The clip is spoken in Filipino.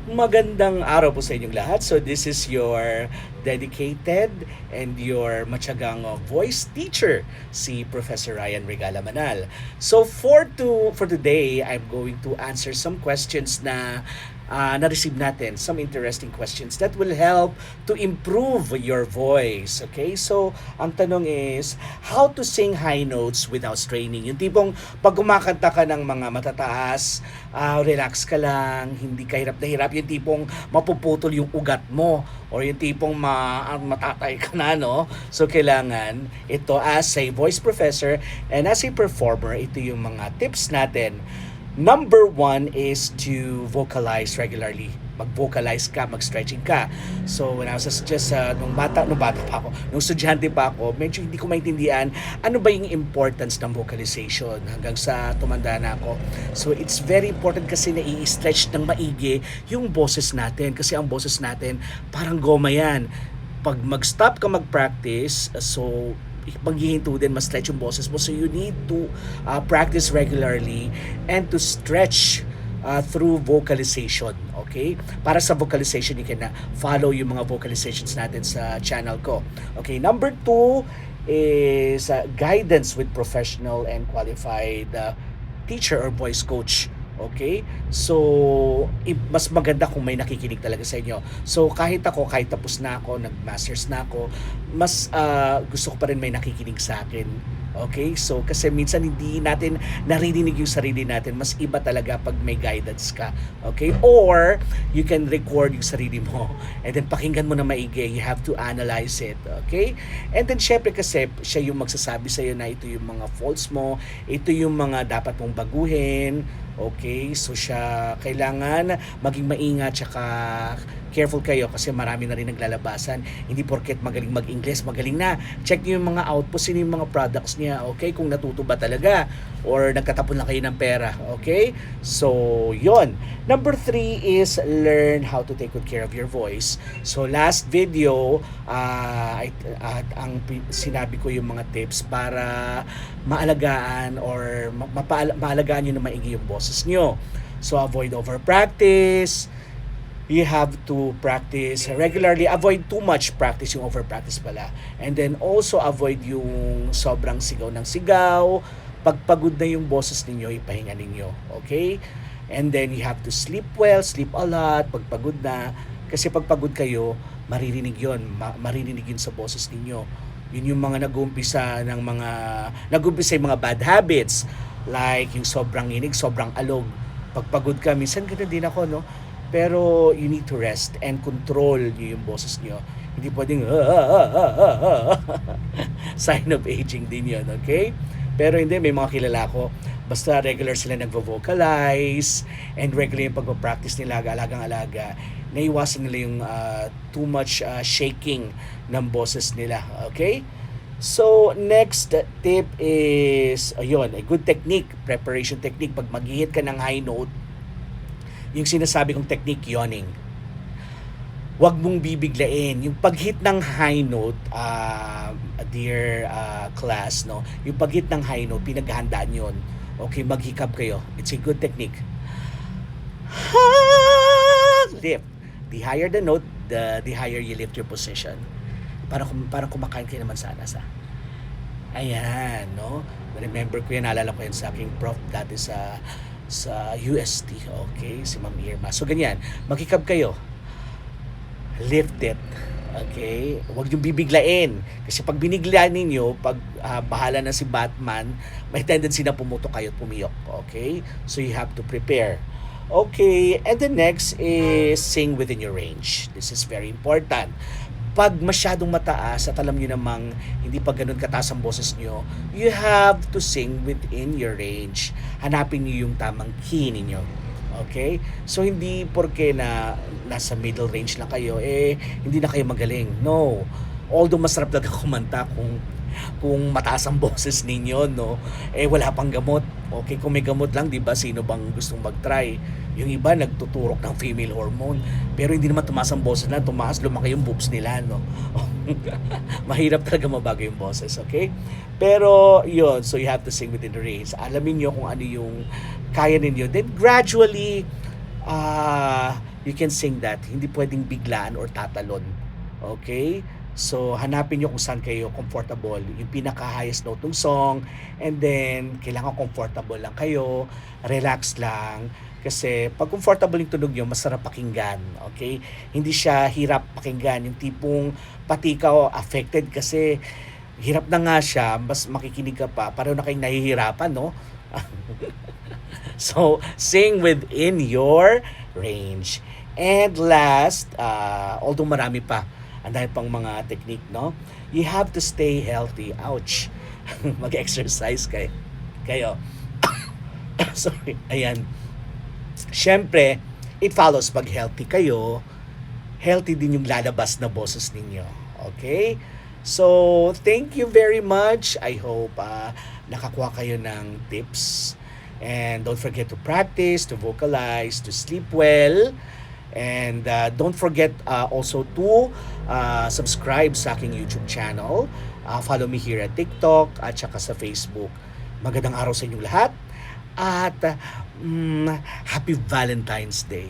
Magandang araw po sa inyong lahat. So this is your dedicated and your matyagang voice teacher, si Professor Ryan Regala Manal. So for today, I'm going to answer some questions na-receive natin, some interesting questions that will help to improve your voice. Okay? So, ang tanong is, how to sing high notes without straining? Yung tipong pag kumakanta ka ng mga matataas, relax ka lang, hindi ka hirap na hirap, yung tipong mapuputol yung ugat mo or yung tipong matatay ka na, no? So, kailangan ito as a voice professor and as a performer, ito yung mga tips natin. Number one is to vocalize regularly. Mag-vocalize ka, mag-stretching ka. So when I was just nung bata pa ako, nung estudyante pa ako, medyo hindi ko maintindihan ano ba yung importance ng vocalization hanggang sa tumanda na ako. So it's very important kasi na i-stretch ng maigi yung boses natin kasi ang boses natin parang goma yan. Pag mag-stop ka mag-practice, so maghihinto din, ma-stretch yung boses mo. So you need to practice regularly and to stretch through vocalization. Okay? Para sa vocalization, you can follow yung mga vocalizations natin sa channel ko. Okay, number two is guidance with professional and qualified teacher or voice coach. Okay? So, mas maganda kung may nakikinig talaga sa inyo. So, kahit tapos na ako, nag-masters na ako, mas gusto ko pa rin may nakikinig sa akin. Okay? So, kasi minsan hindi natin naririnig yung sarili natin. Mas iba talaga pag may guidance ka. Okay? Or, you can record yung sarili mo. And then, pakinggan mo na maigi. You have to analyze it. Okay? And then, syempre kasi, siya yung magsasabi sa'yo na ito yung mga faults mo. Ito yung mga dapat mong baguhin. Okay, so siya kailangan maging maingat tsaka careful kayo kasi marami na rin naglalabasan. Hindi porket magaling mag-English, magaling na. Check niyo yung mga outputs, sino yung mga products niya, okay? Kung natuto ba talaga or nagkatapon lang kayo ng pera, okay? So, yon. Number 3 is learn how to take good care of your voice. So, last video, sinabi ko yung mga tips para maalagaan or maalagaan nyo na maigi yung boses nyo. So, avoid over-practice. You have to practice regularly. Avoid too much practice, yung over-practice pala. And then also avoid yung sobrang sigaw ng sigaw. Pagpagod na yung boses ninyo, ipahinga ninyo. Okay? And then you have to sleep well, sleep a lot, pagpagod na. Kasi pagpagod kayo, maririnig yun. Maririnig yun sa boses ninyo. Yun yung mga nag-uumpisa yung mga bad habits. Like yung sobrang inig, sobrang alog. Pagpagod ka, minsan ganun din ako, no? Pero you need to rest and control nyo yung boses nyo. Hindi pwedeng sign of aging din yun, okay? Pero hindi, may mga kilala ko, basta regular sila nagvo-vocalize and regular yung pagpa-practice nila, alagang-alaga, naiwasan nila yung too much shaking ng boses nila, okay? So, next tip is, ayun, a good technique, preparation technique. Pag mag-hit ka ng high note, yung sinasabi kong technique, yawning. Huwag mong bibiglain. Yung pag-hit ng high note, dear class, no? Yung pag-hit ng high note, pinaghahandaan yun. Okay, maghikab kayo. It's a good technique. Lift. The higher the note, the higher you lift your position. Parang kumakain kayo naman sana sa. Ayan, no? Remember ko yan, naalala ko yan sa aking prof dati sa UST, okay? Si Ma'am Irma. So, ganyan. Maghikab kayo. Lift it. Okay? Huwag yung bibiglain. Kasi pag biniglaan ninyo, pag bahala na si Batman, may tendency na pumutok kayo at pumiyok. Okay? So, you have to prepare. Okay. And the next is sing within your range. This is very important. Pag masyadong mataas at alam nyo namang hindi pa ganun kataas ang boses nyo, you have to sing within your range. Hanapin nyo yung tamang key ninyo. Okay? So, hindi porke na nasa middle range lang kayo, hindi na kayo magaling. No. Although masarap talaga kumanta kung mataas ang boses ninyo, no? Wala pang gamot. Okay, kung may gamot lang, di ba, sino bang gustong mag-try? Yung iba, nagtuturok ng female hormone. Pero hindi naman tumaas ang boses na, lumaki yung boobs nila, no? Mahirap talaga mabago yung boses, okay? Pero, yun, so you have to sing within the range. Alamin nyo kung ano yung kaya ninyo. Then, gradually, you can sing that. Hindi pwedeng biglaan or tatalon. Okay? So, hanapin nyo kung saan kayo comfortable. Yung pinaka-highest note ng song. And then, kailangan comfortable lang kayo. Relax lang. Kasi pag comfortable yung tunog nyo, masarap pakinggan. Okay? Hindi siya hirap pakinggan. Yung tipong pati ikaw affected kasi hirap na nga siya, mas makikinig ka pa. Pareho na kayong nahihirapan, no? So, sing within your range. And last, although marami pa, ang dahil pang mga technique, no? You have to stay healthy. Ouch. Mag-exercise kayo. Sorry. Ayan. Siyempre, it follows pag healthy kayo, healthy din yung lalabas na boses ninyo. Okay? So, thank you very much. I hope nakakuha kayo ng tips. And don't forget to practice, to vocalize, to sleep well. And don't forget also to subscribe sa aking YouTube channel. Follow me here at TikTok at saka sa Facebook. Magandang araw sa inyong lahat. At Happy Valentine's Day.